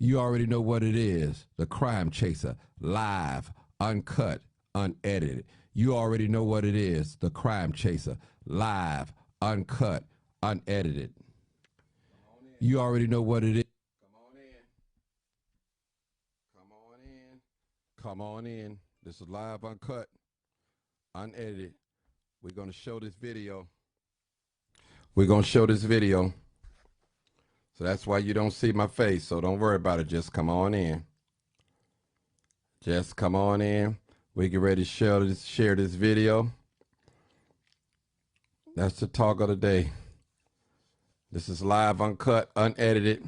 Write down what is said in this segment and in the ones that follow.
You already know what it is. The Crime Chaser, live, uncut, unedited. You already know what it is. The Crime Chaser, live, uncut, unedited. You already know what it is. Come on in. Come on in. Come on in. This is live, uncut, unedited. We're going to show this video. We're going to show this video. So that's why you don't see my face. So don't worry about it. Just come on in. Just come on in. We get ready to share this video. That's the talk of the day. This is live, uncut, unedited.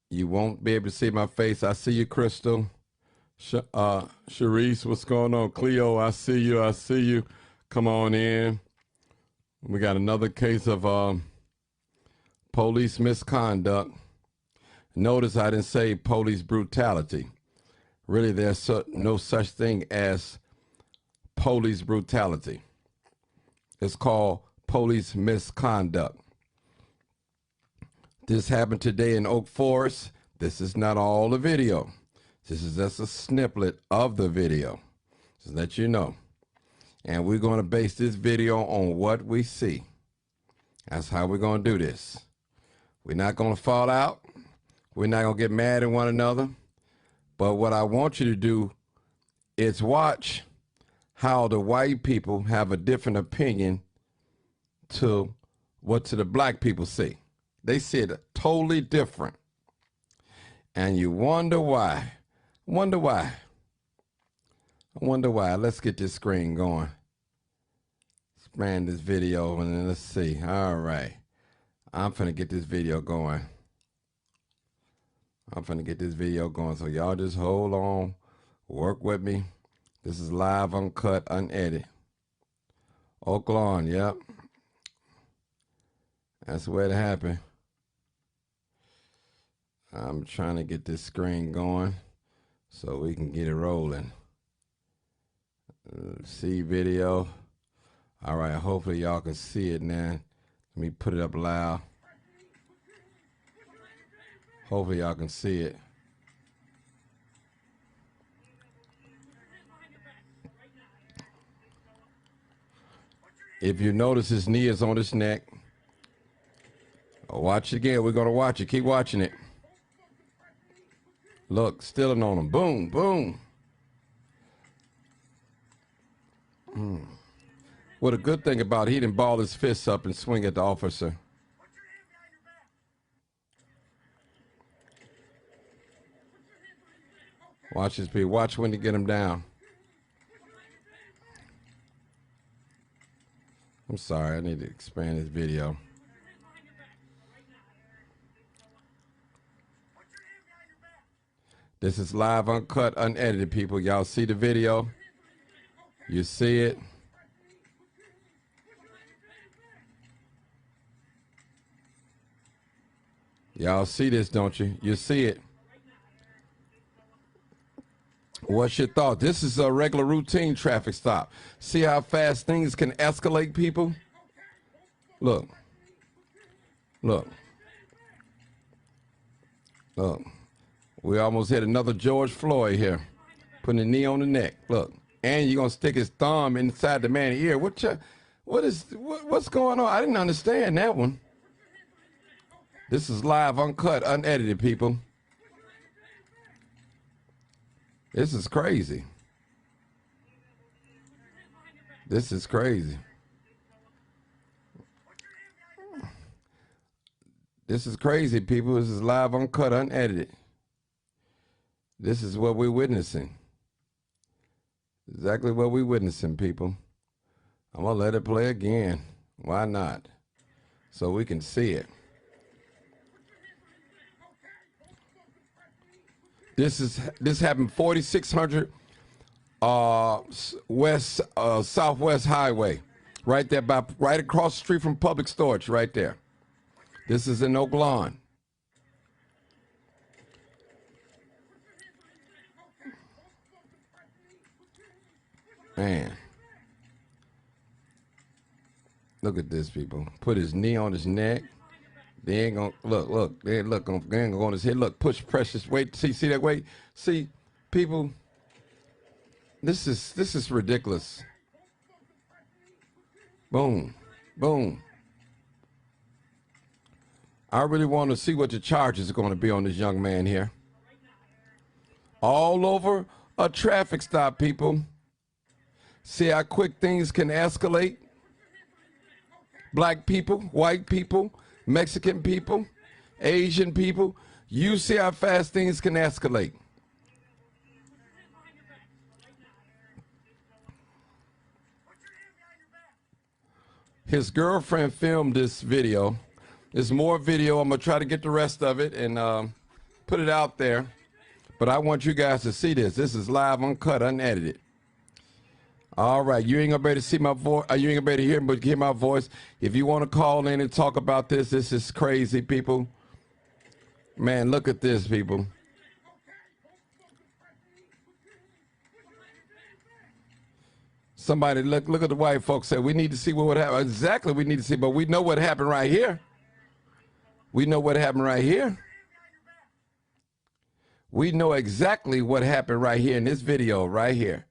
You won't be able to see my face. I see you, Crystal. Sharice, what's going on? Cleo, I see you. I see you. Come on in. We got another case of police misconduct. Notice I didn't say police brutality. Really, there's no such thing as police brutality. It's called police misconduct. This happened today in Oak Forest. This is not all the video. This is just a snippet of the video, just to let you know. And we're going to base this video on what we see. That's how we're going to do this. We're not going to fall out. We're not going to get mad at one another. But what I want you to do is watch how the white people have a different opinion to what the black people see. They see it totally different. And you wonder why. Wonder why. I wonder why. Let's get this screen going. Expand this video and then let's see. All right. I'm finna get this video going. So y'all just hold on. Work with me. This is live, uncut, unedited. Oak Lawn, yep. That's where it happened. I'm trying to get this screen going so we can get it rolling. See video. All right, hopefully y'all can see it now. Let me put it up loud. Hopefully y'all can see it. If you notice his knee is on his neck, watch it again. We're going to watch it. Keep watching it. Look, stealing on him. Boom, boom. Well, the good thing about it, he didn't ball his fists up and swing at the officer. Watch this, people. Watch when they get him down. I'm sorry, I need to expand this video. This is live, uncut, unedited, people. Y'all see the video? You see it? Y'all see this, don't you? You see it. What's your thought? This is a regular routine traffic stop. See how fast things can escalate, people? Look. Look. Look. We almost hit another George Floyd here. Putting a knee on the neck. Look. And you're going to stick his thumb inside the man's ear. What's going on? I didn't understand that one. This is live, uncut, unedited, people. This is crazy. This is crazy. This is crazy, people. This is live, uncut, unedited. This is what we're witnessing. Exactly what we're witnessing, people. I'm going to let it play again. Why not? So we can see it. This happened 4600 Southwest Highway, right there, right across the street from Public Storage, right there. This is in Oak Lawn. Man, look at this, people. Put his knee on his neck. They ain't gonna look. They ain't gonna go on his head. Look, push Precious. Wait, see that? Wait, see, people. This is ridiculous. Boom, boom. I really want to see what the charges are going to be on this young man here. All over a traffic stop, people. See how quick things can escalate? Black people, white people, Mexican people, Asian people. You see how fast things can escalate. His girlfriend filmed this video. There's more video. I'm going to try to get the rest of it and put it out there. But I want you guys to see this. This is live, uncut, unedited. All right, you ain't gonna be able to see my voice. You ain't gonna be able to hear my voice. If you want to call in and talk about this, this is crazy, people. Man, look at this, people. Somebody look at the white folks say we need to see what would happen. Exactly, we need to see, but we know what happened right here. We know what happened right here. We know exactly what happened right here in this video right here.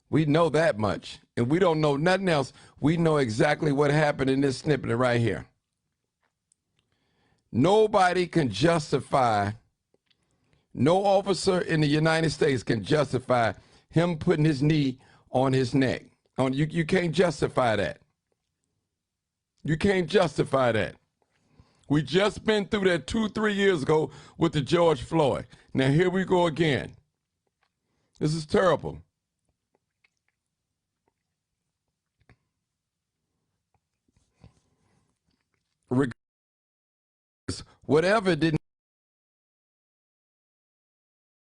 We know that much, and we don't know nothing else. We know exactly what happened in this snippet right here. Nobody can justify, no officer in the United States can justify him putting his knee on his neck. You can't justify that. You can't justify that. We just been through that 2-3 years ago with the George Floyd. Now here we go again. This is terrible. Whatever didn't,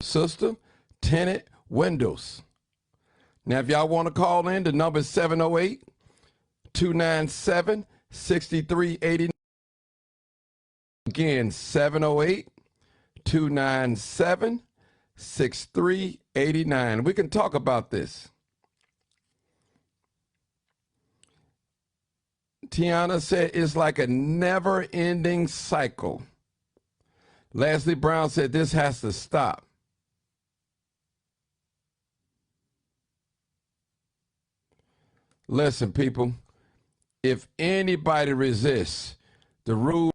sister, tenant, windows. Now, if y'all want to call in, the number is 708-297-6389. Again, 708-297-6389. We can talk about this. Tiana said it's like a never-ending cycle. Leslie Brown said this has to stop. Listen, people, if anybody resists, the rule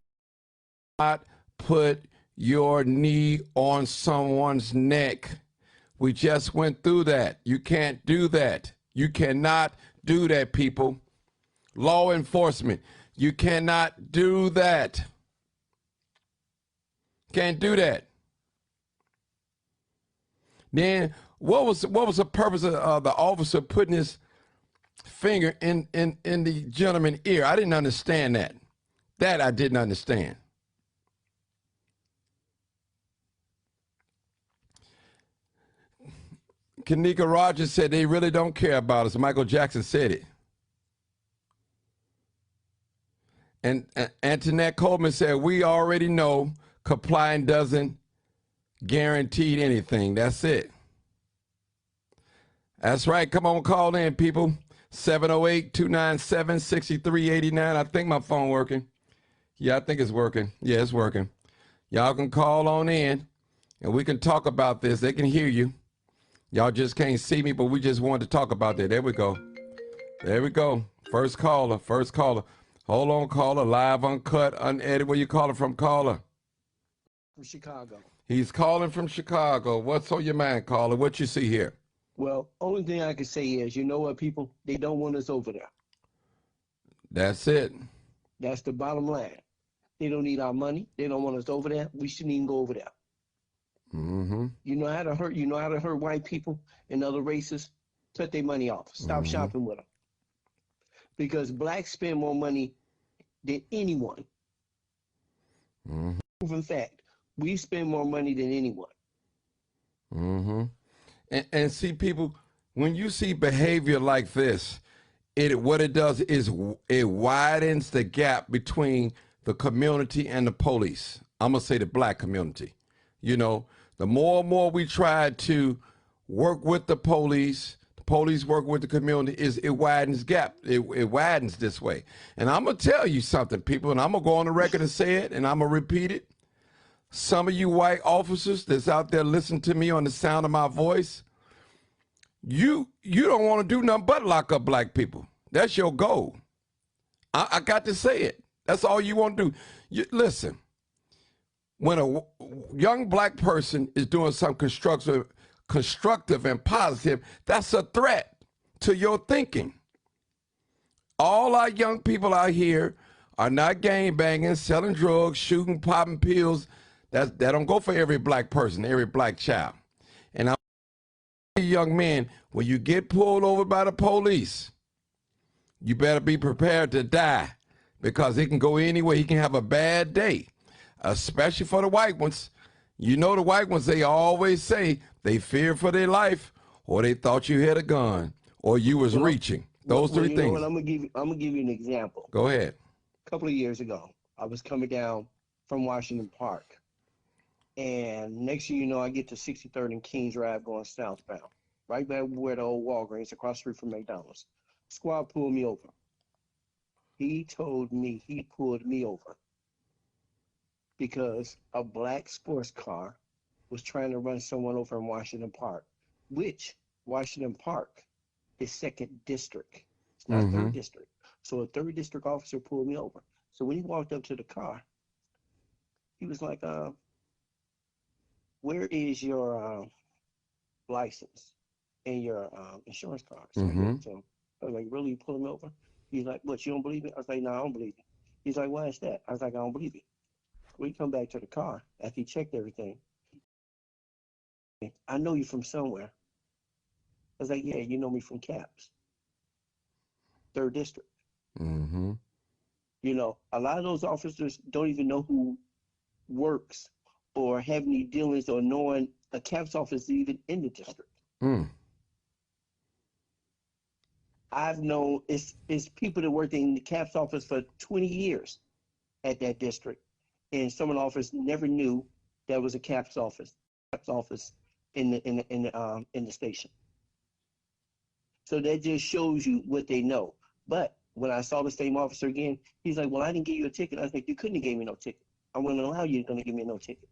not put your knee on someone's neck. We just went through that. You can't do that. You cannot do that, people. Law enforcement, you cannot do that. Can't do that. Then what was the purpose of the officer putting his finger in the gentleman's ear? I didn't understand that. That I didn't understand. Kanika Rogers said they really don't care about us. Michael Jackson said it. And Antoinette Coleman said, we already know complying doesn't guarantee anything. That's it. That's right. Come on, call in, people. 708-297-6389. I think my phone working. Yeah, I think it's working. Yeah, it's working. Y'all can call on in, and we can talk about this. They can hear you. Y'all just can't see me, but we just wanted to talk about that. There we go. There we go. First caller. First caller. Hold on, caller. Live, uncut, unedited. Where you calling from, caller? From Chicago. He's calling from Chicago. What's on your mind, caller? What you see here? Well, only thing I can say is, you know what, people? They don't want us over there. That's it. That's the bottom line. They don't need our money. They don't want us over there. We shouldn't even go over there. Mm-hmm. You know how to hurt. You know how to hurt white people and other races. Cut their money off. Stop shopping with them. Because blacks spend more money than anyone. Proven fact. We spend more money than anyone. And see, people, when you see behavior like this, what it does is it widens the gap between the community and the police. I'm going to say the black community. You know, the more and more we try to work with the police police work with the community is it widens gap. It widens this way. And I'm going to tell you something, people, and I'm going to go on the record and say it, and I'm going to repeat it. Some of you white officers that's out there listening to me on the sound of my voice, you don't want to do nothing but lock up black people. That's your goal. I got to say it. That's all you want to do. Listen, when a young black person is doing something constructive and positive, that's a threat to your thinking. All our young people out here are not gang banging, selling drugs, shooting, popping pills. That don't go for every black person, every black child. And I'm young men, when you get pulled over by the police, you better be prepared to die, because it can go anywhere. He can have a bad day, especially for the white ones. You know, the white ones, they always say they fear for their life, or they thought you had a gun, or you was reaching. Those three things. I'm gonna give you an example. Go ahead. A couple of years ago, I was coming down from Washington Park, and next thing you know, I get to 63rd and Kings Drive going southbound, right back where the old Walgreens, across the street from McDonald's. Squad pulled me over. He told me he pulled me over because a black sports car was trying to run someone over in Washington Park, which Washington Park is 2nd District. It's not 3rd District. So a 3rd District officer pulled me over. So when he walked up to the car, he was like, where is your license and your insurance card? So I was like, really, you pulling me over? He's like, what, you don't believe me? I was like, no, I don't believe you. He's like, why is that? I was like, I don't believe you. We come back to the car after he checked everything. I know you from somewhere. I was like, yeah, you know me from CAPS, 3rd District. You know, a lot of those officers don't even know who works or have any dealings or knowing a CAPS office even in the district. I've known it's people that worked in the CAPS office for 20 years at that district, and some of the officers never knew there was a CAPS office in the station. So that just shows you what they know. But when I saw the same officer again, he's like, well, I didn't give you a ticket. I was like, you couldn't have gave me no ticket. I wouldn't allow you to give me no ticket.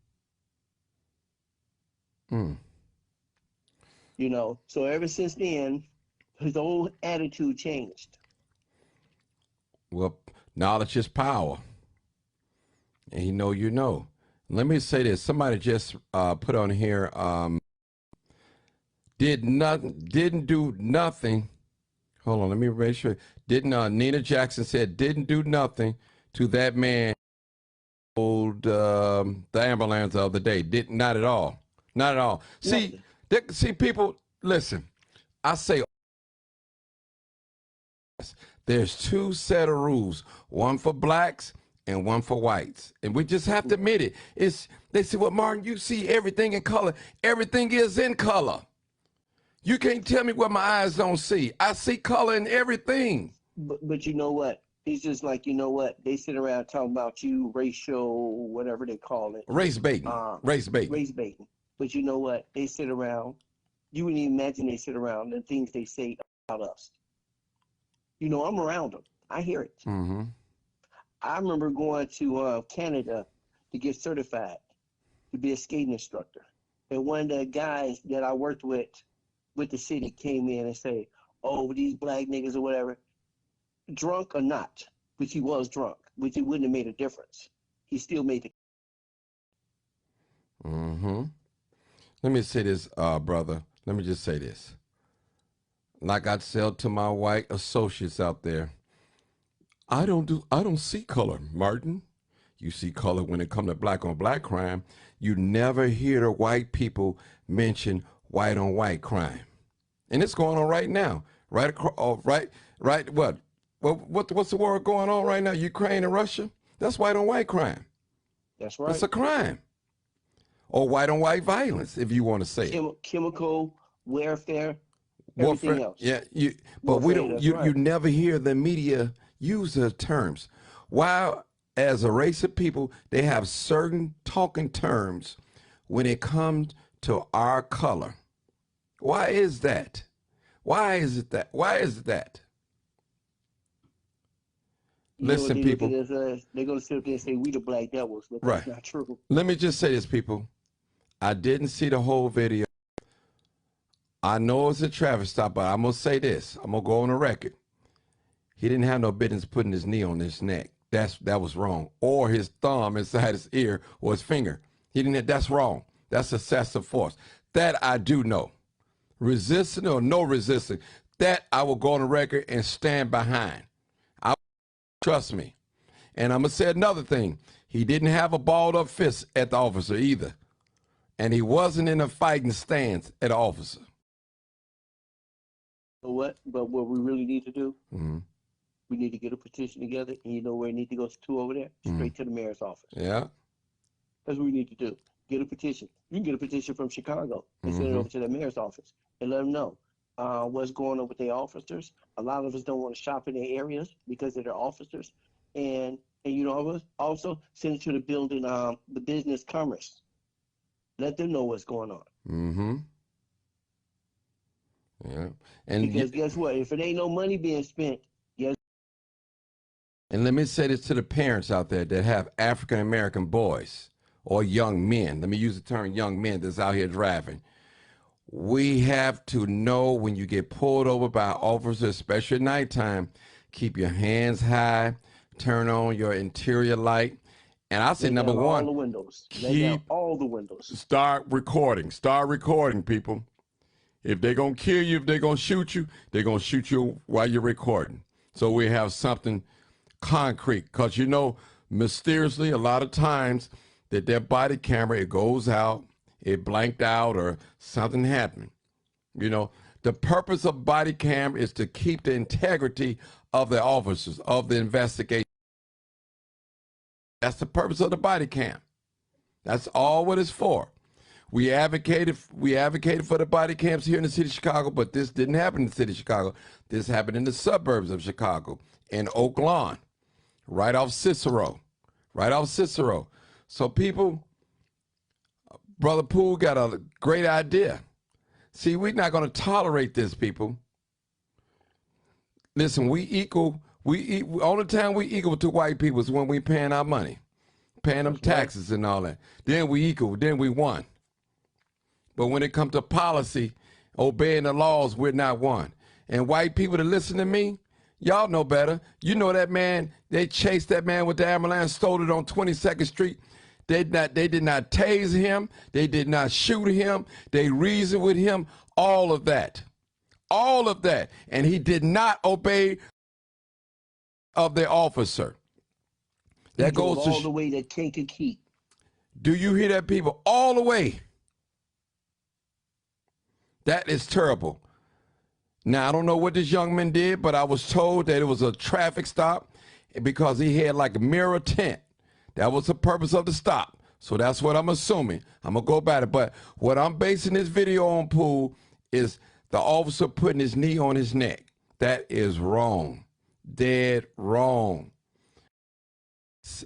You know, so ever since then, his whole attitude changed. Well, knowledge is power. And you know. Let me say this. Somebody just put on here, didn't do nothing. Hold on, let me make sure. Nina Jackson said, didn't do nothing to that man hold the ambulance the other day. Not at all. Not at all. See, people, listen, I say there's 2 set of rules, one for blacks and one for whites. And we just have to admit it. They say, well, Martin, you see everything in color. Everything is in color. You can't tell me what my eyes don't see. I see color in everything. But you know what? He's just like, you know what? They sit around talking about you, racial, whatever they call it. Race baiting. Race baiting. Race baiting. But you know what? They sit around. You wouldn't even imagine they sit around the things they say about us. You know, I'm around them. I hear it. I remember going to Canada to get certified to be a skating instructor. And one of the guys that I worked with the city came in and said, oh, these black niggas or whatever, drunk or not, which he was drunk, which it wouldn't have made a difference. He still made it. Let me say this, brother. Let me just say this. Like I said to my white associates out there, I don't see color, Martin. You see color when it comes to black on black crime. You never hear the white people mention white on white crime. And it's going on right now. What's the war going on right now? Ukraine and Russia? That's white on white crime. That's right. It's a crime. Or white on white violence, if you want to say it. Chemical warfare, everything else. Yeah, but we don't. You never hear the media use the terms. While as a race of people, they have certain talking terms when it comes to our color. Why is that? Why is it that? Why is it that? Listen, people. They're going to sit up there and say we the Black Devils, but right. That's not true. Let me just say this, people. I didn't see the whole video. I know it's a traffic stop, but I'm going to say this. I'm going to go on the record. He didn't have no business putting his knee on his neck. That was wrong. Or his thumb inside his ear or his finger. He didn't. That's wrong. That's excessive force. That I do know. Resisting or no resisting, that I will go on the record and stand behind. Trust me. And I'm going to say another thing. He didn't have a balled up fist at the officer either. And he wasn't in a fighting stance at the officer. But what we really need to do, we need to get a petition together, and you know where it needs to go to over there? Straight to the mayor's office. Yeah. That's what we need to do. Get a petition. You can get a petition from Chicago and send it over to the mayor's office and let them know what's going on with their officers. A lot of us don't want to shop in their areas because of their officers. And you know, also send it to the building, the business commerce. Let them know what's going on. Yeah. And because guess what? If it ain't no money being spent, and let me say this to the parents out there that have African-American boys or young men. Let me use the term young men that's out here driving. We have to know when you get pulled over by officers, especially at nighttime, keep your hands high, turn on your interior light. And I say number one, all the windows. Keep all the windows. Start recording. Start recording, people. If they're going to kill you, if they're going to shoot you, they're going to shoot you while you're recording. So we have something concrete. Because, you know, mysteriously, a lot of times that their body camera, it goes out, it blanked out, or something happened. You know, the purpose of body cam is to keep the integrity of the officers, of the investigation. That's the purpose of the body cam. That's all what it's for. We advocated for the body cams here in the city of Chicago, but this didn't happen in the city of Chicago. This happened in the suburbs of Chicago, in Oak Lawn, right off Cicero. So people, Brother Poole got a great idea. See, we're not going to tolerate this, people. Listen, only time we equal to white people is when we paying our money, paying them taxes and all that. Then we equal, then we won. But when it comes to policy, obeying the laws, we're not one. And white people that listen to me, y'all know better. You know that man, they chased that man with the ambulance, stole it on 22nd Street. They did not tase him. They did not shoot him. They reasoned with him, all of that. All of that. And he did not obey of the officer. That goes all the way to Kankakee. Do you hear that, people? All the way. That is terrible. Now, I don't know what this young man did, but I was told that it was a traffic stop because he had like a mirror tint. That was the purpose of the stop. So that's what I'm assuming. I'm going to go about it. But what I'm basing this video on, Poole, is the officer putting his knee on his neck. That is wrong. Dead wrong.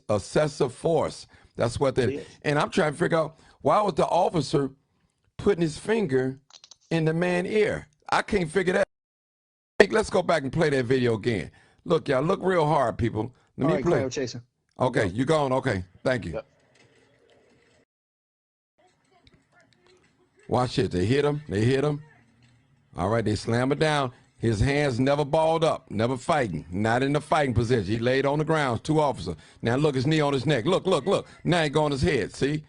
Excessive force. That's what that is. And I'm trying to figure out, why was the officer putting his finger in the man's ear? I can't figure that. Hey, let's go back and play that video again. Look, y'all, look real hard, people. Let me play. Chaser. Okay, you gone? Okay, thank you. Yep. Watch it. They hit him. All right, they slam it down. His hands never balled up, never fighting, not in the fighting position. He laid on the ground, two officers. Now look, his knee on his neck. Look. Now he go on his head, see?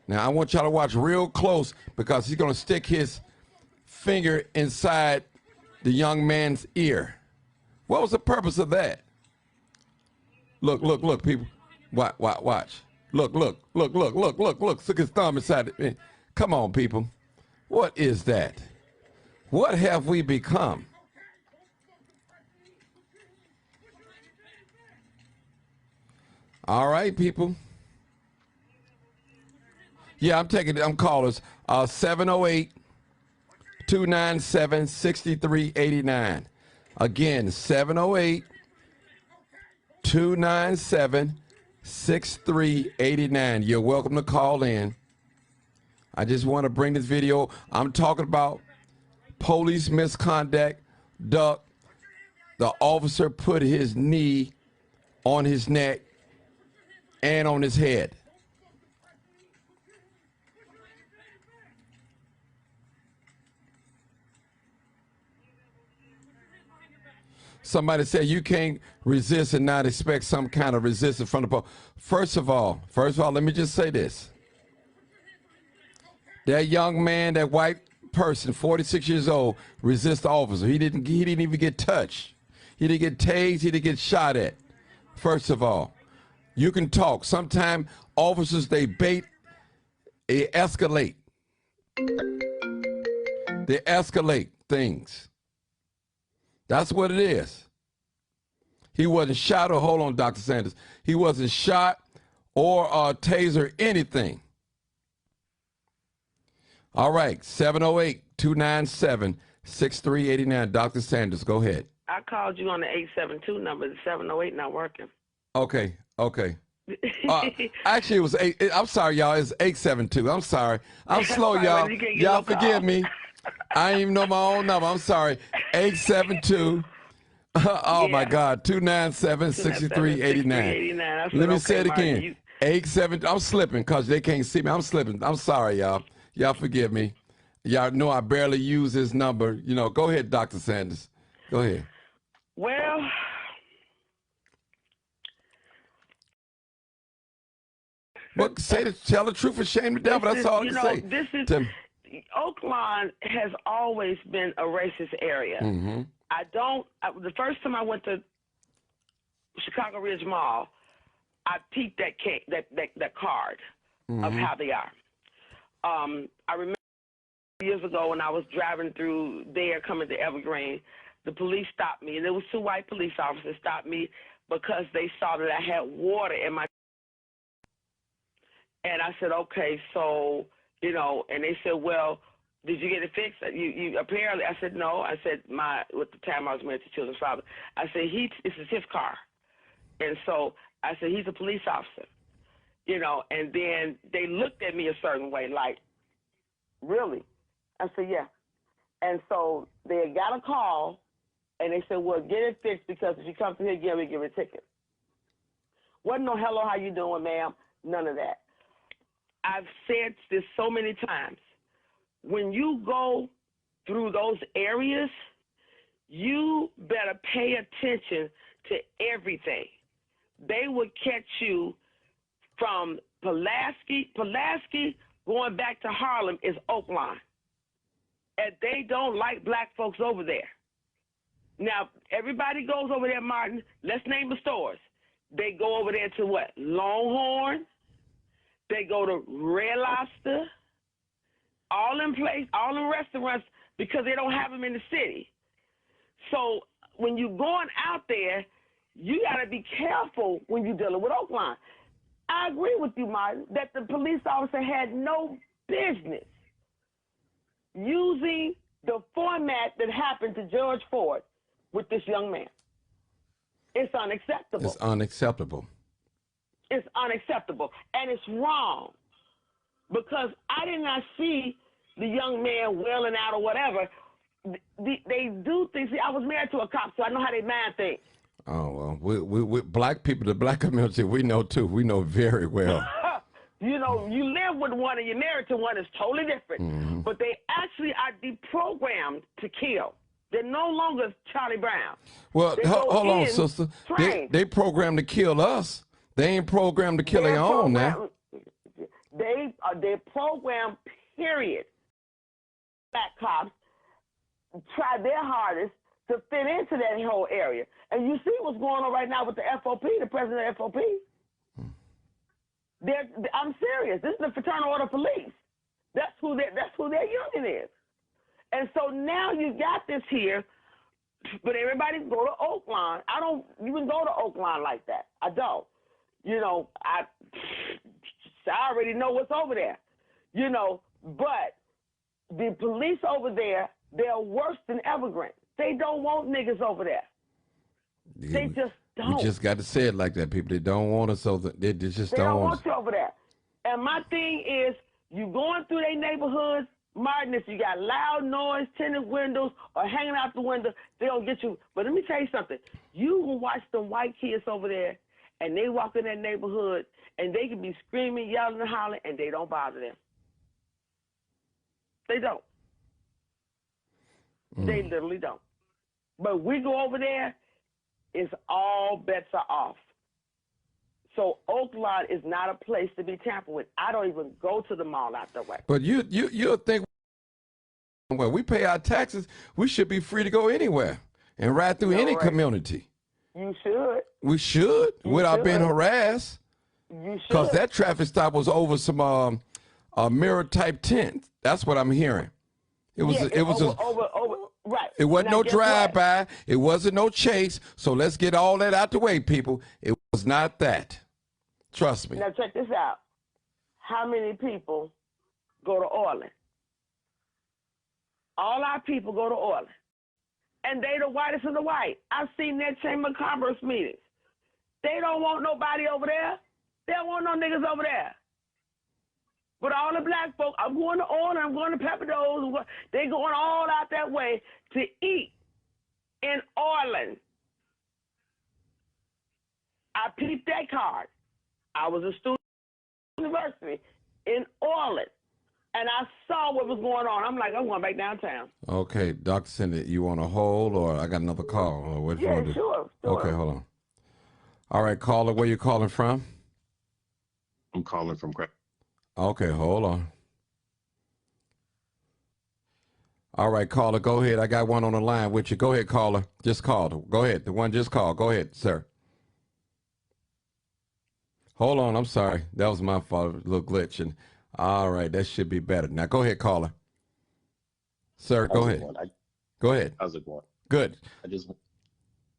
Now I want y'all to watch real close because he's going to stick his finger inside the young man's ear. What was the purpose of that? Look, people. Watch. Look. Stick his thumb inside it. Come on, people. What is that? What have we become? All right, people. Yeah, I'm callers. 708-297-6389. Again, 708-297-6389. You're welcome to call in. I just want to bring this video. I'm talking about police misconduct, duck. The officer put his knee on his neck and on his head. Somebody said you can't resist and not expect some kind of resistance from the police. First of all, let me just say this. That young man, that white person, 46 years old, resist the officer. He didn't even get touched. He didn't get tased. He didn't get shot at. First of all, you can talk. Sometimes officers, they escalate. They escalate things. That's what it is. He wasn't shot or, hold on, Dr. Sanders. He wasn't shot or taser anything. All right, 708-297-6389. Dr. Sanders, go ahead. I called you on the 872 number. The 708 not working. Okay. Actually, it was I'm sorry, y'all. It's 872. I'm sorry. I'm slow, y'all. Y'all forgive me. I didn't even know my own number. I'm sorry. 872. My God. 297-6389. Let me say it again. 87. I'm slipping because they can't see me. I'm slipping. I'm sorry, y'all. Y'all forgive me. Y'all know I barely use this number. Go ahead, Dr. Sanders. Go ahead. Well, tell the truth and shame the devil. That's all I can say. Oakland has always been a racist area. Mm-hmm. The first time I went to Chicago Ridge Mall, I peeped that card of how they are. I remember years ago when I was driving through there coming to Evergreen, the police stopped me, and there was 2 white police officers stopped me because they saw that I had water in my. And I said, okay, so, and they said, well, did you get it fixed? You apparently, I said, no. I said, with the time I was married to children's father, I said, this is his car. And so I said, he's a police officer, and then they looked at me a certain way, like, really? I said, yeah. And so they got a call, and they said, well, get it fixed because if you come through here again, we give you a ticket. Wasn't no hello, how you doing, ma'am? None of that. I've said this so many times. When you go through those areas, you better pay attention to everything. They will catch you from Pulaski. Pulaski going back to Harlem is Oakland. And they don't like black folks over there. Now, everybody goes over there, Martin. Let's name the stores. They go over there to what? Longhorn. They go to Red Lobster. All in restaurants because they don't have them in the city. So when you're going out there, you got to be careful when you're dealing with Oakland. I agree with you, Martin, that the police officer had no business using the format that happened to George Ford with this young man. It's unacceptable. It's unacceptable. It's unacceptable. And it's wrong. Because I did not see the young man wailing out or whatever. They do things. See, I was married to a cop, so I know how they mind things. Oh, well, we black people, the black community, we know too. We know very well. You live with one and you're married to one, it's totally different. Mm-hmm. But they actually are deprogrammed to kill. They're no longer Charlie Brown. Well, hold on, sister. They programmed to kill us. They ain't programmed to kill their own now. They're programmed, period. Black cops try their hardest to fit into that whole area. And you see what's going on right now with the FOP, the president of FOP. I'm serious. This is the Fraternal Order of Police. That's who their union is. And so now you got this here, but everybody go to Oakland. I don't even go to Oakland like that. I don't. I already know what's over there. But the police over there, they're worse than Evergreen. They don't want niggas over there. They just don't. We just got to say it like that, people. They don't want us over there. They just don't want us. You over there. And my thing is, you going through their neighborhoods, Martin, if you got loud noise, tinted windows, or hanging out the window, they'll get you. But let me tell you something. You can watch them white kids over there, and they walk in that neighborhood, and they can be screaming, yelling, and hollering, and they don't bother them. They don't. They literally don't. But we go over there, it's all bets are off. So Oakland is not a place to be tampered with. I don't even go to the mall out that way. But you'll think, well, we pay our taxes, we should be free to go anywhere and ride through any community. You should. We should, without being harassed. You should. Because that traffic stop was over some mirror type tent. That's what I'm hearing. It was right. It wasn't no drive-by. It wasn't no chase. So let's get all that out the way, people. It was not that. Trust me. Now check this out. How many people go to Orland? All our people go to Orland. And they the whitest of the white. I've seen their Chamber of Commerce meetings. They don't want nobody over there. They don't want no niggas over there. But all the black folk, I'm going to Orland, I'm going to Pepperdos, they going all out that way to eat in Orland. I peeped that card. I was a student at the university in Orland, and I saw what was going on. I'm like, I'm going back downtown. Okay, Dr. Cindy, you want to hold, or I got another call? Or what you want to do? Sure. Okay, hold on. All right, caller, where you calling from? I'm calling from Craig. Okay, hold on. All right, caller, go ahead. I got one on the line with you. Go ahead, caller. Just called. Go ahead. The one just called. Go ahead, sir. Hold on. I'm sorry. That was my fault. A little glitching. All right, that should be better. Now, go ahead, caller. Sir, go ahead. Go ahead. How's it going? Good. I just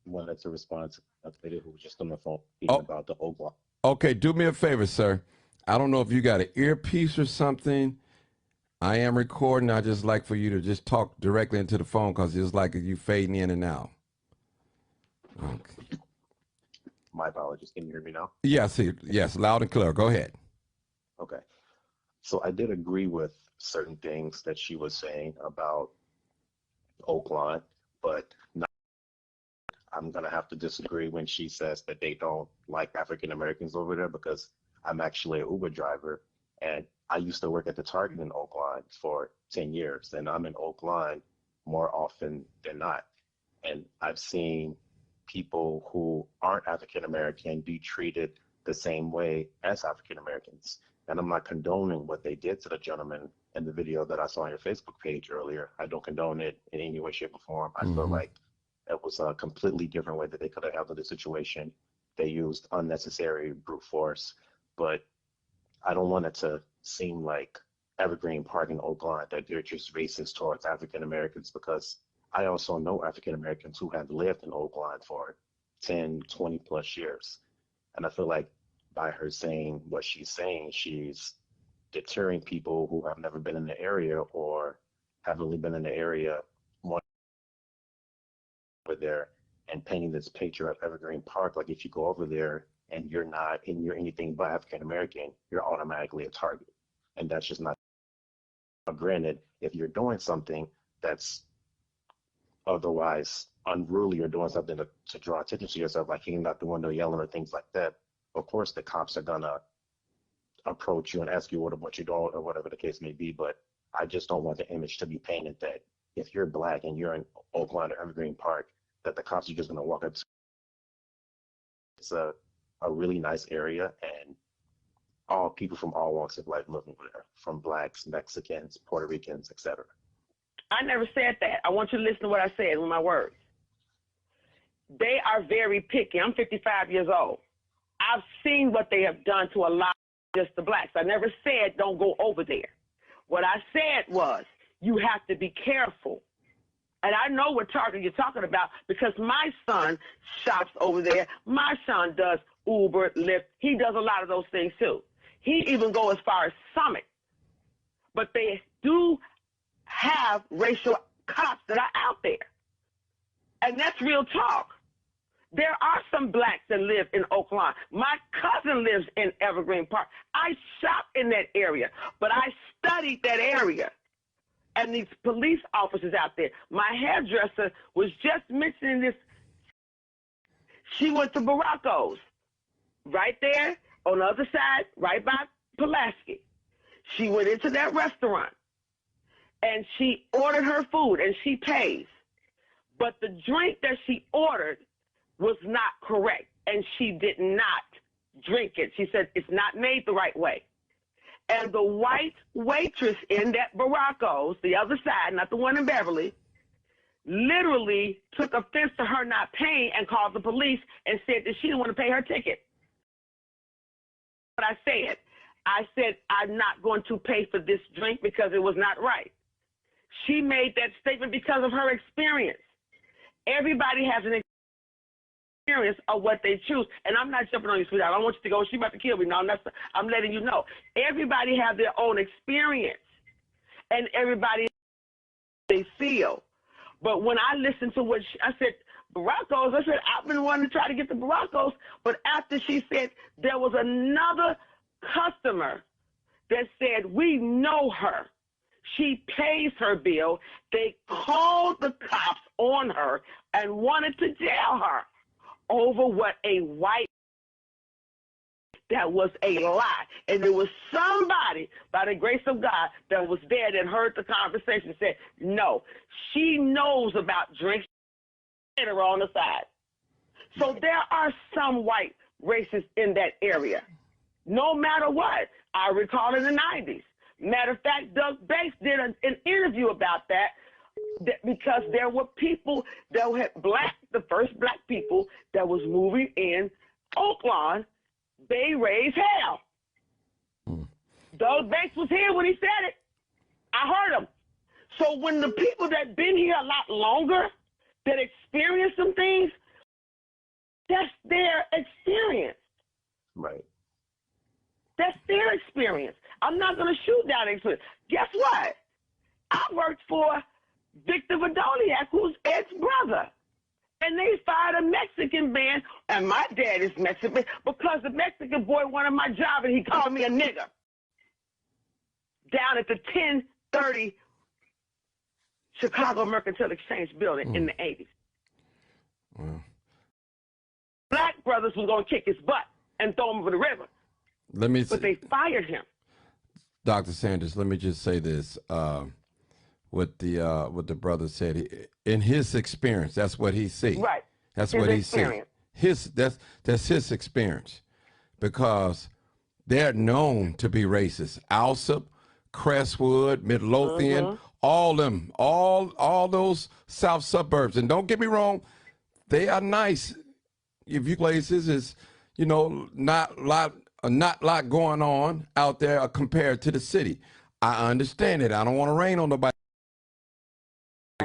wanted to respond to that lady who was just on the phone about the Oakland. Okay, do me a favor, sir. I don't know if you got an earpiece or something. I am recording. I just like for you to just talk directly into the phone because it's like you fading in and out. Okay. My apologies. Can you hear me now? Yes, yes, loud and clear. Go ahead. Okay. So I did agree with certain things that she was saying about Oakland, but I'm going to have to disagree when she says that they don't like African Americans over there, because I'm actually an Uber driver, and I used to work at the Target in Oakland for 10 years, and I'm in Oakland more often than not. And I've seen people who aren't African American be treated the same way as African Americans. And I'm not condoning what they did to the gentleman in the video that I saw on your Facebook page earlier. I don't condone it in any way, shape, or form. I feel like it was a completely different way that they could have handled the situation. They used unnecessary brute force. But I don't want it to seem like Evergreen Park in Oakland, that they're just racist towards African Americans, because I also know African Americans who have lived in Oakland for 10, 20 plus years. And I feel like by her saying what she's saying, she's deterring people who have never been in the area or haven't really been in the area over there, and painting this picture of Evergreen Park. Like if you go over there and you're anything but African American, you're automatically a target. And that's just not. Granted, if you're doing something that's otherwise unruly or doing something to draw attention to yourself, like hanging out the window, yelling, or things like that, of course the cops are gonna approach you and ask you what you doing or whatever the case may be. But I just don't want the image to be painted that if you're black and you're in Oakland or Evergreen Park, that the cops are just gonna walk up to. It's a really nice area, and all people from all walks of life live over there, from blacks, Mexicans, Puerto Ricans, etc. I never said that. I want you to listen to what I said with my words. They are very picky. I'm 55 years old. I've seen what they have done to a lot of just the blacks. I never said don't go over there. What I said was you have to be careful. And I know what Target you're talking about, because my son shops over there. My son does Uber, Lyft. He does a lot of those things too. He even go as far as Summit. But they do have racial cops that are out there. And that's real talk. There are some blacks that live in Oakland. My cousin lives in Evergreen Park. I shop in that area, but I studied that area. and these police officers out there. My hairdresser was just mentioning this. She went to Baracos, right there on the other side, right by Pulaski. She went into that restaurant, and she ordered her food, and she pays. But the drink that she ordered was not correct, and she did not drink it. She said it's not made the right way. And the white waitress in that Baracos, the other side, not the one in Beverly, literally took offense to her not paying and called the police and said that she didn't want to pay her ticket. But I said, I'm not going to pay for this drink because it was not right. She made that statement because of her experience. Everybody has an experience of what they choose. And I'm not jumping on you, sweetheart. I don't want you to go, she about to kill me. No, I'm letting you know. Everybody has their own experience. And everybody they feel. But when I listened to what I said, Baracos, I said, I've been wanting to try to get the Baracos. But after she said there was another customer that said, we know her. She pays her bill. They called the cops on her and wanted to jail her over what a white, that was a lie. And there was somebody, by the grace of God, that was there that heard the conversation and said, no, she knows about drinks that are on the side. So there are some white racists in that area. No matter what, I recall in the 90s. Matter of fact, Doug Bates did an interview about that because there were people that had the first black people that was moving in Oaklawn, they raised hell. Doug Bates was here when he said it. I heard him. So when the people that been here a lot longer, that experienced some things, that's their experience. Right. That's their experience. I'm not going to shoot down experience. Guess what? I worked for Victor Verdoliak, who's Ed's brother. And they fired a Mexican man, and my dad is Mexican, because the Mexican boy wanted my job, and he called me a nigger. Down at the 1030 Chicago Mercantile Exchange building in the 80s. Wow. Black brothers was going to kick his butt and throw him over the river. But they fired him. Dr. Sanders, let me just say this. What the brother said, in his experience, that's what he sees. Right. That's what he sees. That's his experience, because they're known to be racist. Alsop, Crestwood, Midlothian, all those south suburbs. And don't get me wrong, they are nice. If you places is, not a lot going on out there compared to the city. I understand it. I don't want to rain on nobody.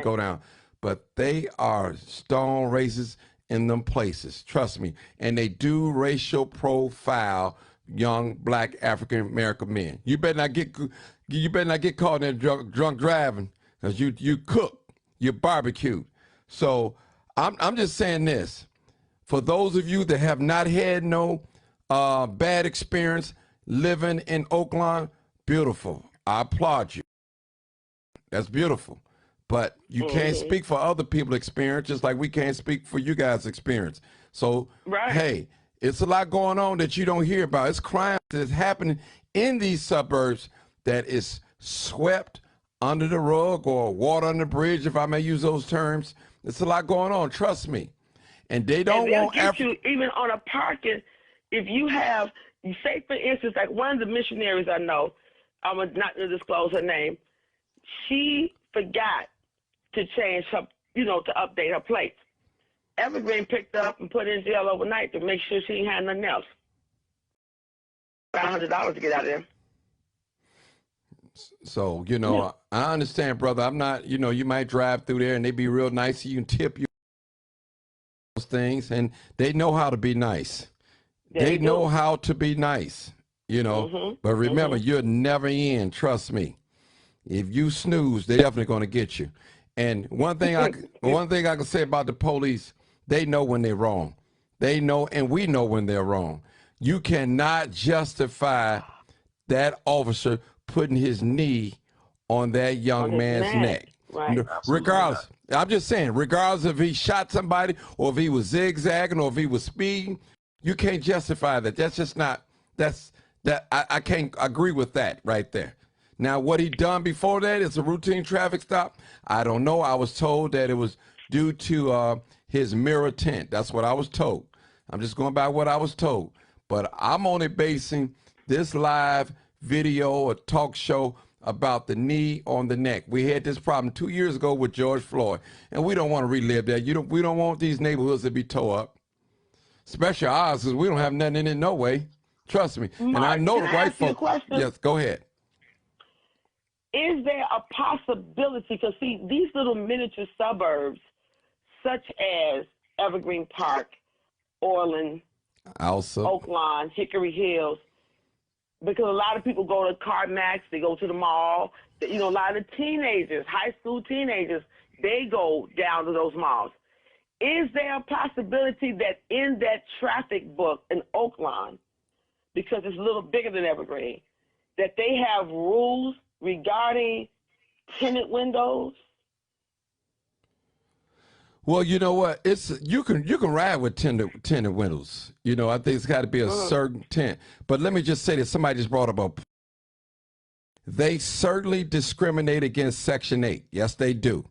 Go down, but they are stone racist in them places. Trust me, and they do racial profile young black African American men. You better not get caught in drunk driving, because you cook, you barbecue. So I'm just saying this, for those of you that have not had no bad experience living in Oaklawn, beautiful. I applaud you. That's beautiful. But you can't speak for other people's experience, just like we can't speak for you guys' experience. So, hey, it's a lot going on that you don't hear about. It's crime that's happening in these suburbs that is swept under the rug, or water under the bridge, if I may use those terms. It's a lot going on, trust me. And they don't want you even on a parking. If you have, say for instance, like one of the missionaries I know, I'm not going to disclose her name, she forgot to change her, to update her plates. Evergreen picked up and put in jail overnight to make sure she ain't had nothing else. $500 to get out of there. So, I understand, brother. I'm not, you might drive through there and they be real nice. You can tip you those things, and they know how to be nice. They know how to be nice, But remember, you're never in. Trust me. If you snooze, they're definitely going to get you. And one thing I can say about the police, they know when they're wrong. They know, and we know when they're wrong. You cannot justify that officer putting his knee on that young his man's neck. Right. Regardless, I'm just saying, regardless if he shot somebody or if he was zigzagging or if he was speeding, you can't justify that. That's just not, I can't agree with that right there. Now, what he done before that is a routine traffic stop. I don't know. I was told that it was due to his mirror tint. That's what I was told. I'm just going by what I was told. But I'm only basing this live video or talk show about the knee on the neck. We had this problem 2 years ago with George Floyd, and we don't want to relive that. We don't want these neighborhoods to be tore up, especially ours, because we don't have nothing in it no way. Trust me. Mark, and I know the white folks. Yes, go ahead. Is there a possibility, because see, these little miniature suburbs, such as Evergreen Park, Orland, Oaklawn, Hickory Hills, because a lot of people go to CarMax, they go to the mall. You know, a lot of teenagers, high school teenagers, they go down to those malls. Is there a possibility that in that traffic book in Oaklawn, because it's a little bigger than Evergreen, that they have rules regarding tinted windows? Well, you know what? It's you can ride with tinted windows. You know, I think it's got to be a certain tint. But let me just say that somebody just brought up they certainly discriminate against Section 8. Yes, they do.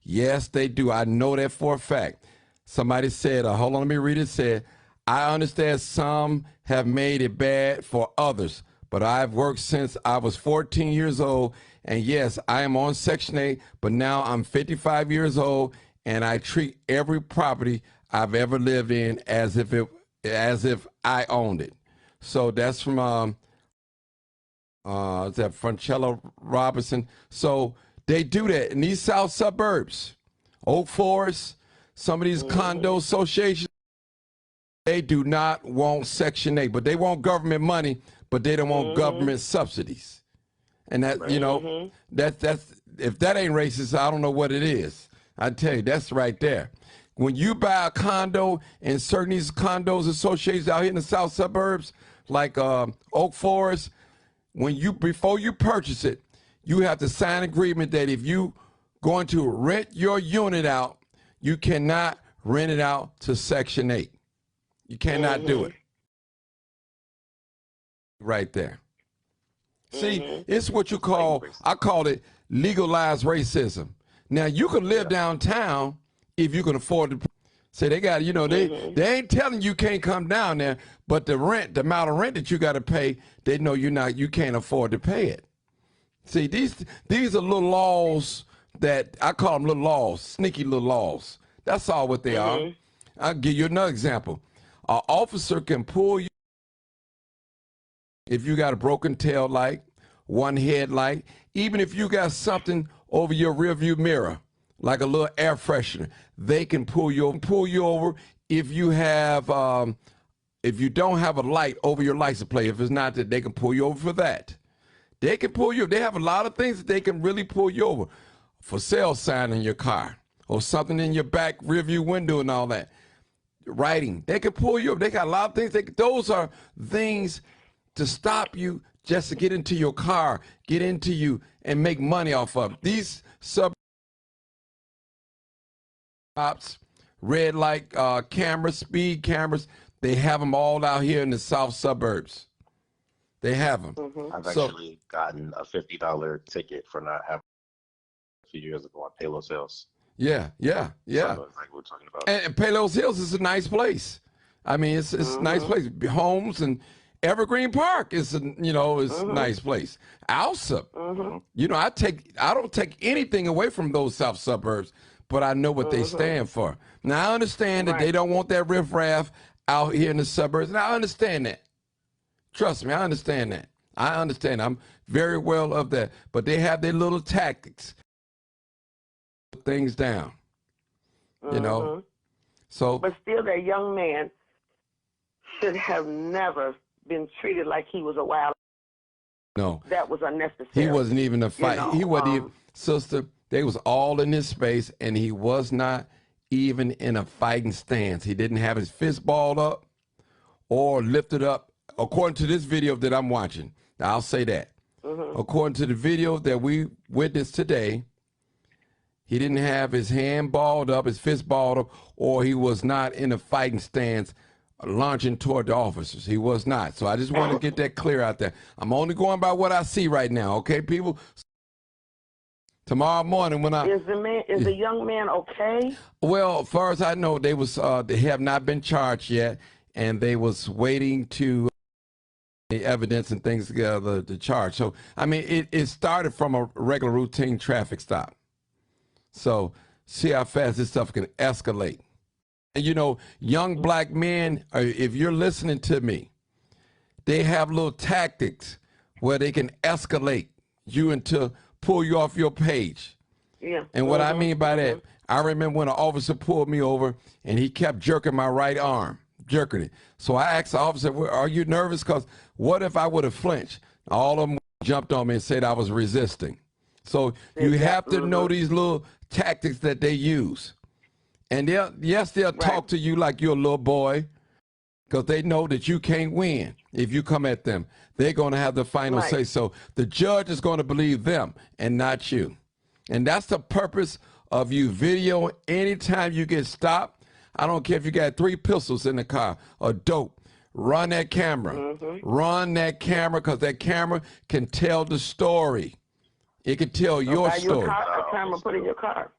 Yes, they do. I know that for a fact. Somebody said, hold on, let me read it. Said, I understand some have made it bad for others, but I've worked since I was 14 years old. And yes, I am on Section 8, but now I'm 55 years old, and I treat every property I've ever lived in as if I owned it. So that's from that Franchella Robinson. So they do that in these south suburbs, Oak Forest, some of these condo associations. They do not want Section 8, but they want government money, but they don't want government subsidies. And that, you know, that's if that ain't racist, I don't know what it is. I tell you, that's right there. When you buy a condo in certain these condos associations out here in the south suburbs, like Oak Forest, before you purchase it, you have to sign an agreement that if you going to rent your unit out, you cannot rent it out to Section 8. You cannot do it. Right there. See, it's what you call, I call it legalized racism. Now, you can live downtown if you can afford to. Say they got, you know, they ain't telling you can't come down there, but the amount of rent that you got to pay, they know you can't afford to pay it. See, these are little laws that I call them little laws, sneaky little laws. That's all what they are. I'll give you another example. An officer can pull you if you got a broken tail light, one headlight, even if you got something over your rearview mirror, like a little air freshener, they can pull you over if you have if you don't have a light over your license plate. If it's not that, they can pull you over for that. They can pull you. They have a lot of things that they can really pull you over. For sale sign in your car or something in your back rearview window and all that. Writing, they can pull you over. They got a lot of things. Those are things to stop you just to get into your car, get into you, and make money off of. These cops, red light cameras, speed cameras, they have them all out here in the south suburbs. They have them. I've actually gotten a $50 ticket for not having a few years ago on Palos Hills. Yeah. Like we're talking about. And Palos Hills is a nice place. I mean, it's a nice place. Homes and Evergreen Park is a nice place. Alsip, you know, I don't take anything away from those south suburbs, but I know what they stand for. Now I understand that they don't want that riffraff out here in the suburbs, and I understand that. Trust me, I understand that. I understand. I'm very well of that. But they have their little tactics. Put things down. You know? So but still that young man should have never been treated like he was a wild. No. That was unnecessary. He wasn't even a fight. You know, he wasn't even, sister, they was all in his space, and he was not even in a fighting stance. He didn't have his fist balled up or lifted up. According to this video that I'm watching, I'll say that. According to the video that we witnessed today, he didn't have his hand balled up, his fist balled up, or he was not in a fighting stance launching toward the officers. He was not. So I just want to get that clear out there. I'm only going by what I see right now, okay, people? Tomorrow morning when Is the young man okay? Well, as far as I know, they have not been charged yet, and they was waiting to the evidence and things together to charge. So, I mean, it started from a regular routine traffic stop. So see how fast this stuff can escalate. And, you know, young black men, if you're listening to me, they have little tactics where they can escalate you into pull you off your page. Yeah. And what I mean by that, I remember when an officer pulled me over and he kept jerking my right arm, jerking it. So I asked the officer, well, are you nervous? Because what if I would have flinched? All of them jumped on me and said I was resisting. So you have to know these little tactics that they use. And they'll talk to you like you're a little boy because they know that you can't win if you come at them. They're going to have the final say. So the judge is going to believe them and not you. And that's the purpose of you video anytime you get stopped. I don't care if you got 3 pistols in the car or dope. Run that camera. Run that camera because that camera can tell the story. It can tell your story. A camera put in your car.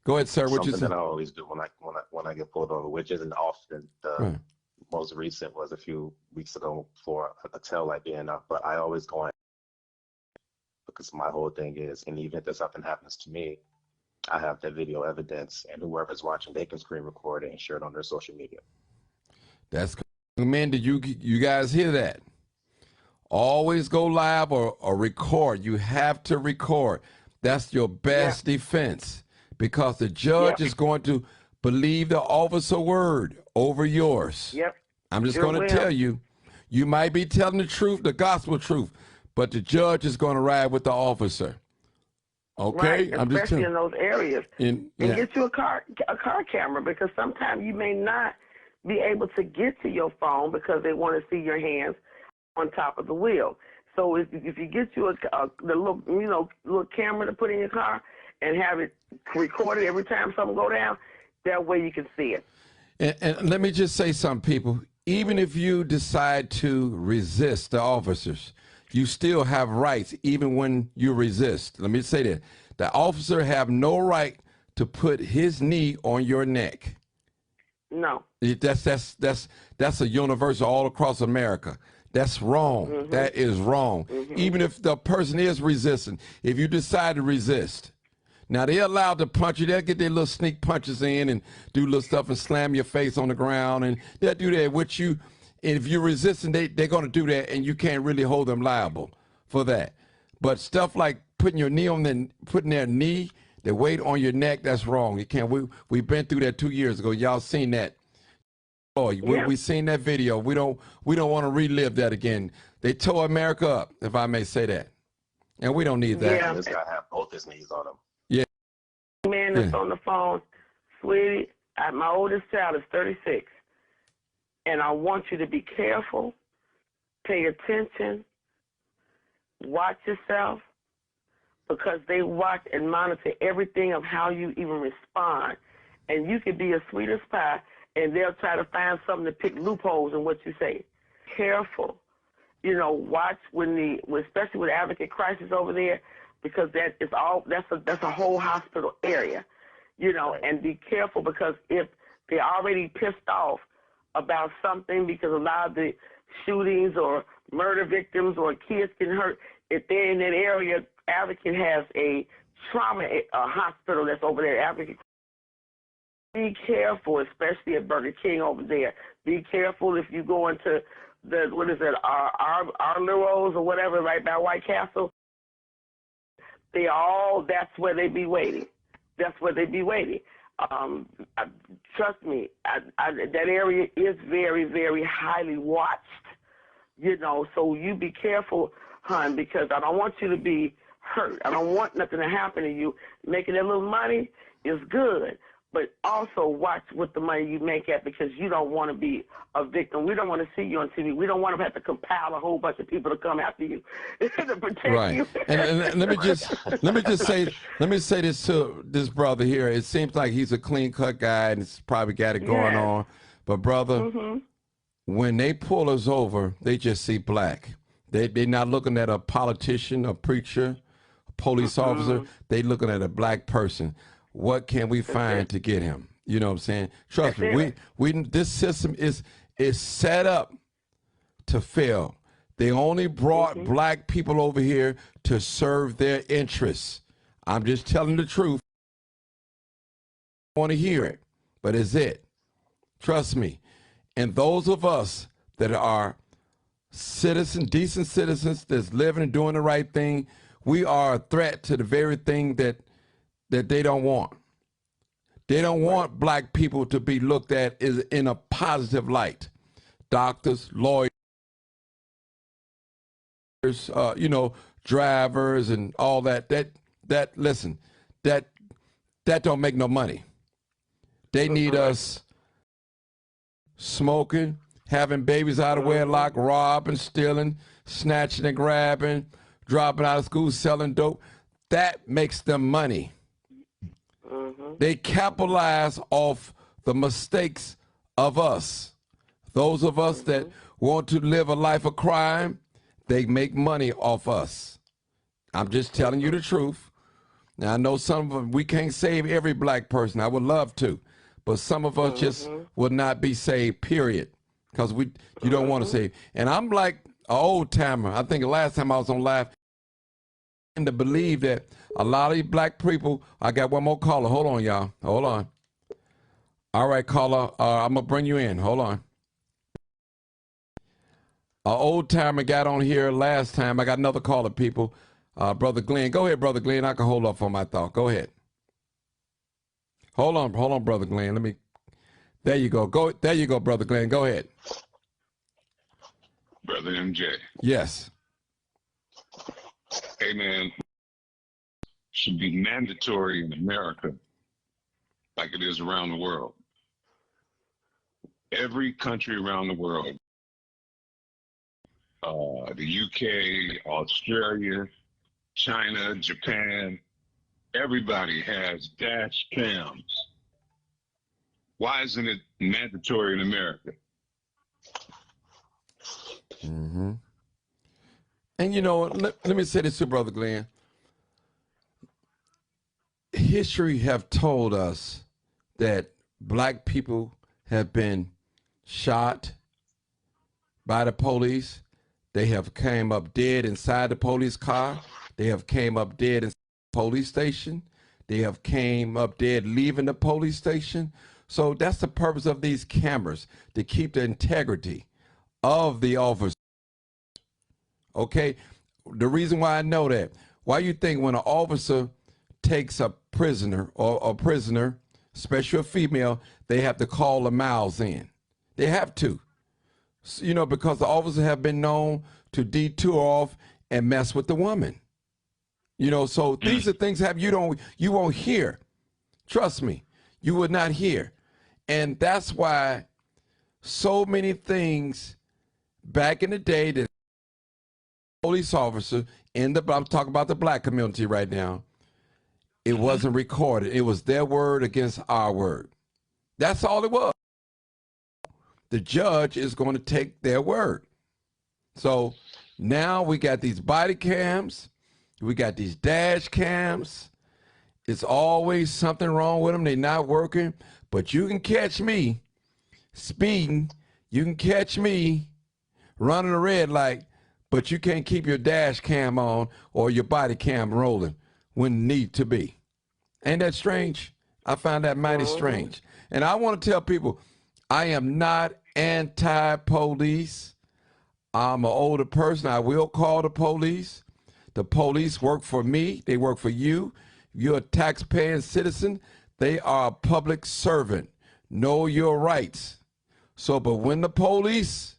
Go ahead, sir. What you Something say? that I always do when I get pulled over, which isn't often. The most recent was a few weeks ago for a tail light being up, but I always go in because my whole thing is, in the event that something happens to me, I have that video evidence, and whoever's watching, they can screen record it and share it on their social media. That's good. Man, did you guys hear that? Always go live or record. You have to record. That's your best defense because the judge is going to believe the officer word over yours. Yep. I'm just going to tell you, you might be telling the truth, the gospel truth, but the judge is going to ride with the officer. Okay? Right, I'm just especially in those areas. And get you a car camera because sometimes you may not be able to get to your phone because they want to see your hands on top of the wheel. So if you get you the little camera to put in your car and have it recorded every time something go down, that way you can see it. And let me just say something, people. Even if you decide to resist the officers, you still have rights even when you resist. Let me say that. The officer have no right to put his knee on your neck. No. That's a universal all across America. That's wrong. That is wrong. Even if the person is resisting, if you decide to resist. Now, they're allowed to punch you. They'll get their little sneak punches in and do little stuff and slam your face on the ground. And they'll do that with you. And if you're resisting, they're going to do that, and you can't really hold them liable for that. But stuff like putting your knee on putting their knee, the weight on your neck, that's wrong. You can't. We've been through that 2 years ago. Y'all seen that. Oh, we seen that video. We don't want to relive that again. They tore America up, if I may say that. And we don't need that. Yeah, this guy have both his knees on him. Man that's on the phone, sweetie, my oldest child is 36, and I want you to be careful, pay attention, watch yourself, because they watch and monitor everything of how you even respond. And you could be as sweet as pie, and they'll try to find something to pick loopholes in what you say. Careful. Watch especially with Advocate Crisis over there, because that's a whole hospital area, and be careful because if they're already pissed off about something, because a lot of the shootings or murder victims or kids get hurt, if they're in that area, Advocate has a trauma hospital that's over there. Advocate. Be careful, especially at Burger King over there. Be careful if you go into Arlero's or whatever, right by White Castle. That's where they be waiting. That's where they be waiting. Trust me, that area is very, very highly watched, so you be careful, hon, because I don't want you to be hurt. I don't want nothing to happen to you. Making that little money is good, but also watch what the money you make at, because you don't want to be a victim. We don't want to see you on TV. We don't want to have to compile a whole bunch of people to come after you to protect Right. you. And let me just say this to this brother here. It seems like he's a clean cut guy and it's probably got it going on. But brother, when they pull us over, they just see black. They're not looking at a politician, a preacher, a police officer. They looking at a black person. What can we find to get him? You know what I'm saying? Trust me, this system is set up to fail. They only brought black people over here to serve their interests. I'm just telling the truth. I want to hear it, but it's it. Trust me. And those of us that are citizens, decent citizens, that's living and doing the right thing, we are a threat to the very thing that they don't want. They don't want black people to be looked at as in a positive light. Doctors, lawyers, drivers and all that. Listen, that don't make no money. They need us smoking, having babies out of wedlock, robbing, stealing, snatching and grabbing, dropping out of school, selling dope. That makes them money. They capitalize off the mistakes of us. Those of us that want to live a life of crime, they make money off us. I'm just telling you the truth. Now, I know some of them, we can't save every black person. I would love to. But some of us just would not be saved, period. Because you don't want to save. And I'm like an old timer. I think the last time I was on live, and to believe that a lot of these black people, I got one more caller. Hold on, y'all. Hold on. All right, caller, I'm going to bring you in. Hold on. An old timer got on here last time. I got another caller, people. Brother Glenn. Go ahead, Brother Glenn. I can hold up on my thought. Go ahead. Hold on, Brother Glenn. There you go. There you go, Brother Glenn. Go ahead. Brother MJ. Yes. Hey, man, should be mandatory in America like it is around the world. Every country around the world, the UK, Australia, China, Japan, everybody has dash cams. Why isn't it mandatory in America? Mm-hmm. And you know, let me say this to Brother Glenn. History have told us that black people have been shot by the police. They have came up dead inside the police car. They have came up dead in the police station. They have came up dead leaving the police station. So that's the purpose of these cameras, to keep the integrity of the officer. Okay, the reason why I know that, why you think when an officer takes a prisoner or a prisoner, especially a female, they have to call the mouths in. They have to, you know, because the officers have been known to detour off and mess with the woman. You know, so these are things you won't hear. Trust me, you would not hear. And that's why so many things back in the day that police officer I'm talking about the black community right now, it wasn't recorded. It was their word against our word. That's all it was. The judge is going to take their word. So now we got these body cams, we got these dash cams. It's always something wrong with them. They're not working, but you can catch me speeding. You can catch me running a red light, but you can't keep your dash cam on or your body cam rolling when need to be. Ain't that strange? I find that mighty strange. And I want to tell people, I am not anti-police. I'm an older person. I will call the police. The police work for me. They work for you. You're a taxpaying citizen. They are a public servant. Know your rights. So, but when the police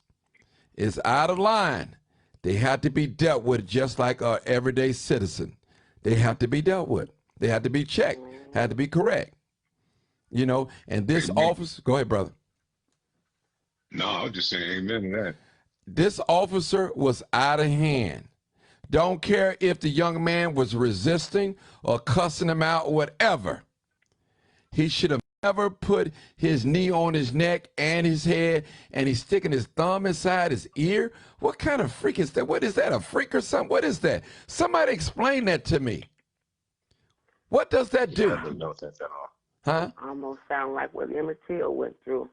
is out of line, they have to be dealt with just like an everyday citizen. They have to be dealt with. They have to be checked, have to be correct. You know, and this Amen. officer, go ahead, brother. No, I was just saying amen to that. This officer was out of hand. Don't care if the young man was resisting or cussing him out or whatever. He should have never put his knee on his neck and his head, and he's sticking his thumb inside his ear. What kind of freak is that? What is that, a freak or something? What is that? Somebody explain that to me. What does that do? I didn't know that at all. Huh? Almost sound like what Emmett Till went through.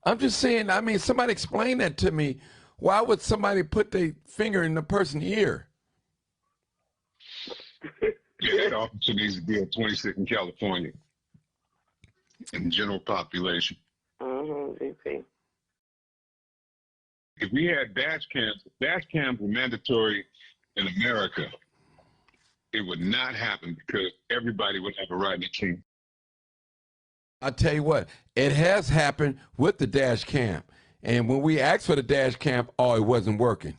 I'm just saying, I mean, somebody explain that to me. Why would somebody put their finger in the person's ear? Yeah, that officer needs to be at 26 in California in general population. VP. If we had dash cams were mandatory in America, it would not happen because everybody would have a right to king. I tell you what, it has happened with the dash cam. And when we asked for the dash cam, oh, it wasn't working.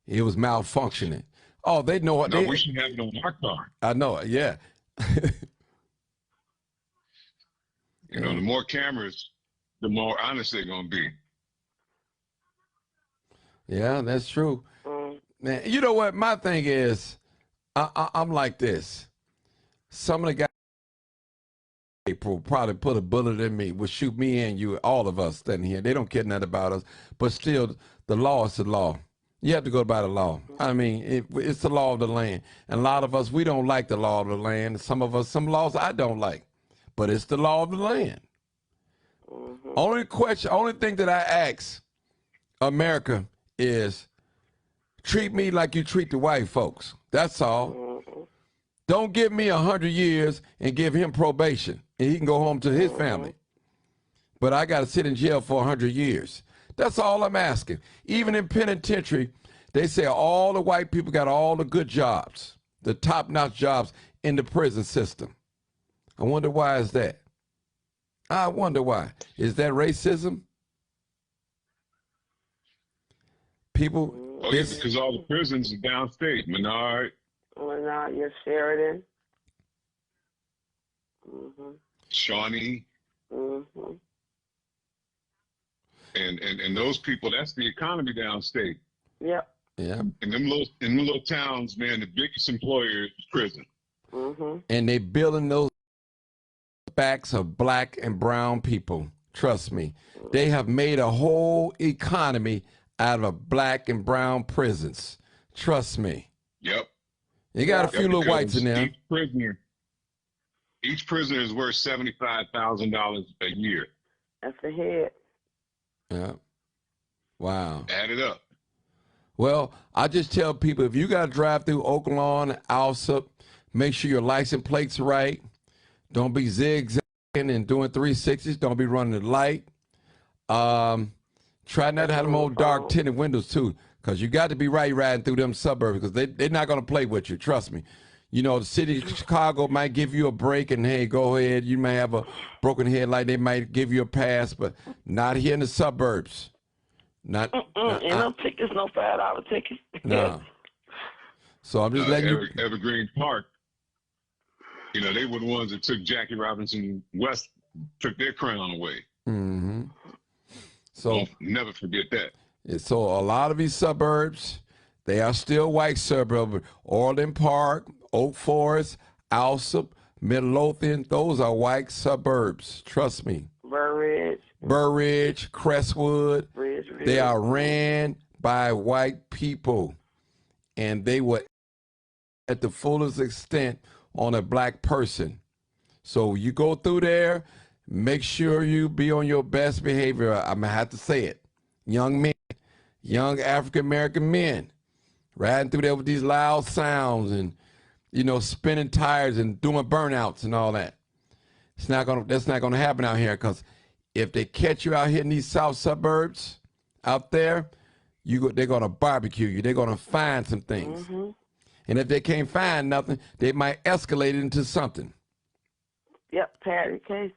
It was malfunctioning. Oh, they know what No, they. we should have it on our car. I know it, yeah. You know, the more cameras, the more honest they're gonna be. Yeah, that's true. Man, you know what? My thing is, I'm like this. Some of the guys probably put a bullet in me, would shoot me and you, all of us standing here. They don't care nothing about us, but still, the law is the law. You have to go by the law. I mean, it's the law of the land. And a lot of us, we don't like the law of the land. Some of us, some laws I don't like, but it's the law of the land. Only thing that I ask America is treat me like you treat the white folks. That's all. Don't give me 100 years and give him probation and he can go home to his family. But I got to sit in jail for 100 years. That's all I'm asking. Even in penitentiary, they say all the white people got all the good jobs, the top-notch jobs in the prison system. I wonder why is that? I wonder why. Is that racism? People. Oh, yeah, because all the prisons are downstate. Menard, Yes, Sheridan. Shawnee, and those people, that's the economy downstate. Yep. Yeah. In them little towns, man, the biggest employer is prison. And they building those backs of black and brown people. Trust me. They have made a whole economy out of black and brown prisons. Trust me. Yep. You got a few little whites in there. Each prisoner is worth $75,000 a year. That's a head. Yeah. Wow. Add it up. Well, I just tell people, if you got to drive through Oak Lawn, Alsop, make sure your license plate's right. Don't be zigzagging and doing 360s. Don't be running the light. Try not to have them old dark tinted windows, too, because you got to be right riding through them suburbs because they're not going to play with you. Trust me. You know, the city of Chicago might give you a break and, hey, go ahead. You may have a broken headlight. They might give you a pass, but not here in the suburbs. Ain't no tickets, no $5 tickets. No. So I'm just letting you. Evergreen Park, you know, they were the ones that took Jackie Robinson West, took their crown away. Mm-hmm. So I'll never forget that. So a lot of these suburbs, they are still white suburbs. Orland Park, Oak Forest, Alsop, Midlothian, those are white suburbs. Trust me. Burridge, Crestwood, they are ran by white people. And they were at the fullest extent on a black person. So you go through there, make sure you be on your best behavior. I'm going to have to say it. Young men, young African-American men, riding through there with these loud sounds and, you know, spinning tires and doing burnouts and all that. That's not going to happen out here, because if they catch you out here in these south suburbs out there, they're going to barbecue you. They're going to find some things. And if they can't find nothing, they might escalate it into something. Yep, Patty case.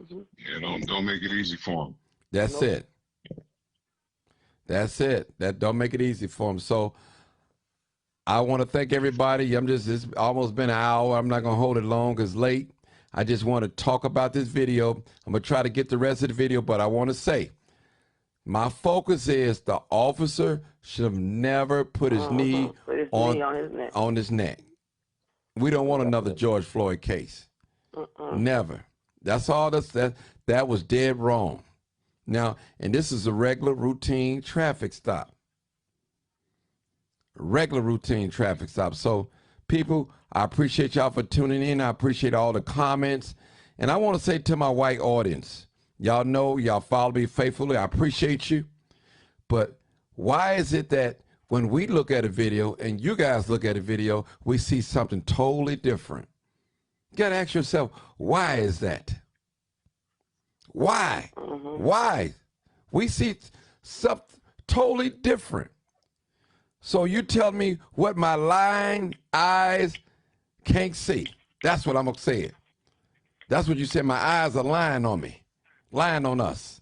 Yeah, don't make it easy for them. That's it. That's it. That don't make it easy for them. So I want to thank everybody. It's almost been an hour. I'm not going to hold it long because it's late. I just want to talk about this video. I'm going to try to get the rest of the video, but I want to say my focus is the officer should have never put his knee on his neck. We don't want another George Floyd case. Never. That's all. That was dead wrong. Now, and this is a regular routine traffic stop. Regular routine traffic stop. So, people, I appreciate y'all for tuning in. I appreciate all the comments. And I want to say to my white audience, y'all know, y'all follow me faithfully. I appreciate you. But why is it that when we look at a video and you guys look at a video, we see something totally different? You got to ask yourself, why is that? Why? Why? We see something totally different. So you tell me what my lying eyes can't see. That's what I'm going to say. That's what you said. My eyes are lying on me, lying on us.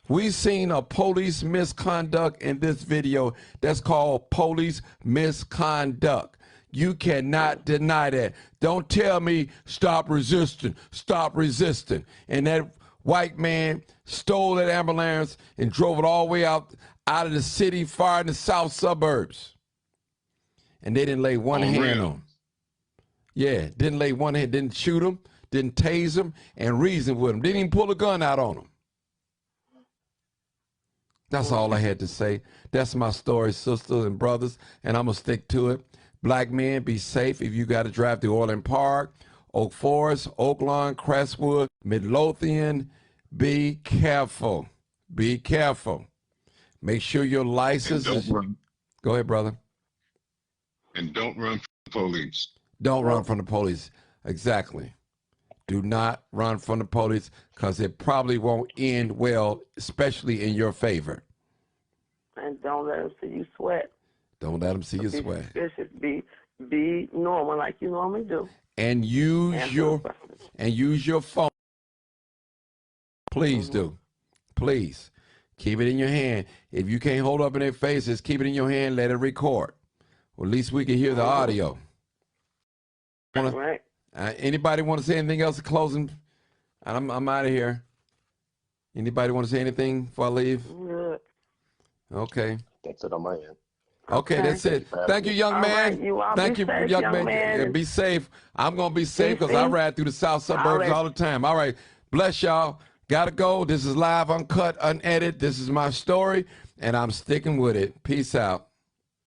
We've seen a police misconduct in this video that's called police misconduct. You cannot deny that. Don't tell me stop resisting, stop resisting. And that white man stole that ambulance and drove it all the way out of the city, far in the south suburbs. And they didn't lay one hand on him. Yeah, didn't lay one hand, didn't shoot him, didn't tase him, and reason with him. Didn't even pull a gun out on him. That's all I had to say. That's my story, sisters and brothers, and I'm going to stick to it. Black men, be safe if you got to drive through Orland Park, Oak Forest, Oaklawn, Crestwood, Midlothian. Be careful. Be careful. Make sure your license is... Go ahead, brother. And don't run from the police. Don't run from the police. Exactly. Do not run from the police because it probably won't end well, especially in your favor. And don't let them see you sweat. Don't let them see you sweat. Be normal like you normally do. And use your phone. Please do. Please. Keep it in your hand. If you can't hold up in their faces, keep it in your hand, let it record. Well, at least we can hear the audio. Right. Anybody want to say anything else in closing? I'm out of here. Anybody want to say anything before I leave? Good. Okay. That's it on my end. Okay, that's it. Thank you, young man. Right, Thank you, safe, young man. Be safe. I'm going to be safe because I ride through the south suburbs all the time. All right. Bless y'all. Got to go. This is live, uncut, unedited. This is my story, and I'm sticking with it. Peace out.